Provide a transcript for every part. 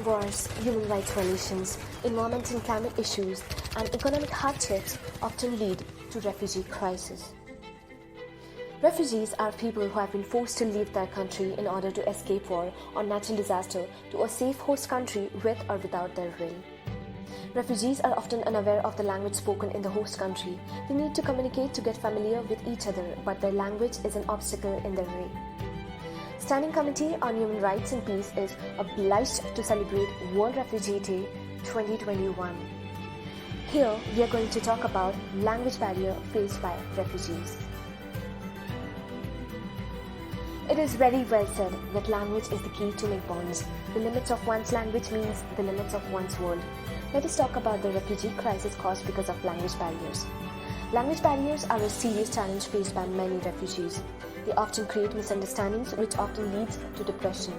Wars, human rights violations, environment and climate issues, and economic hardships often lead to refugee crisis. Refugees are people who have been forced to leave their country in order to escape war or natural disaster to a safe host country with or without their will. Refugees are often unaware of the language spoken in the host country. They need to communicate to get familiar with each other, but their language is an obstacle in their way. Standing Committee on Human Rights and Peace is obliged to celebrate World Refugee Day 2021. Here, we are going to talk about language barrier faced by refugees. It is very well said that language is the key to make bonds. The limits of one's language means the limits of one's world. Let us talk about the refugee crisis caused because of language barriers. Language barriers are a serious challenge faced by many refugees. They often create misunderstandings, which often leads to depression.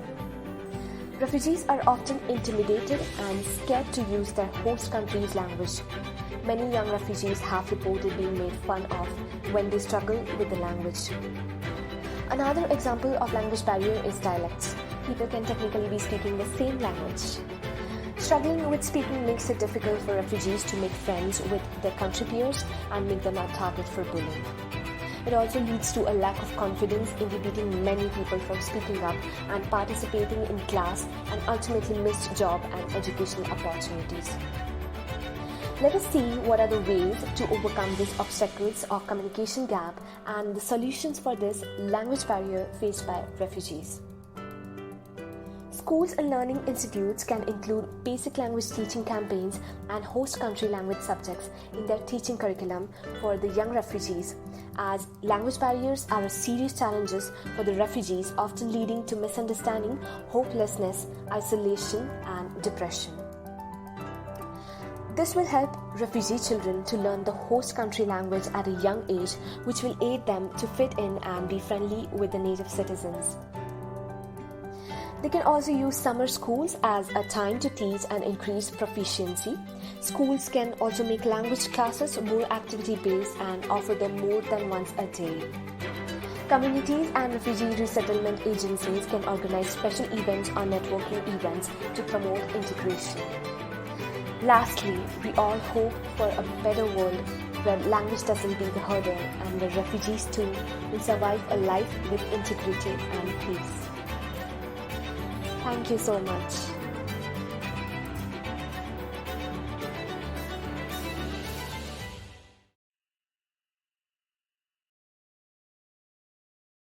Refugees are often intimidated and scared to use their host country's language. Many young refugees have reported being made fun of when they struggle with the language. Another example of language barrier is dialects. People can technically be speaking the same language. Struggling with speaking makes it difficult for refugees to make friends with their country peers and make them a target for bullying. It also leads to a lack of confidence, inhibiting many people from speaking up and participating in class, and ultimately missed job and educational opportunities. Let us see what are the ways to overcome these obstacles of communication gap and the solutions for this language barrier faced by refugees. Schools and learning institutes can include basic language teaching campaigns and host country language subjects in their teaching curriculum for the young refugees, as language barriers are a serious challenges for the refugees, often leading to misunderstanding, hopelessness, isolation, and depression. This will help refugee children to learn the host country language at a young age, which will aid them to fit in and be friendly with the native citizens. They can also use summer schools as a time to teach and increase proficiency. Schools can also make language classes more activity-based and offer them more than once a day. Communities and refugee resettlement agencies can organize special events or networking events to promote integration. Lastly, we all hope for a better world where language doesn't be the hurdle and the refugees too will survive a life with integrity and peace. Thank you so much.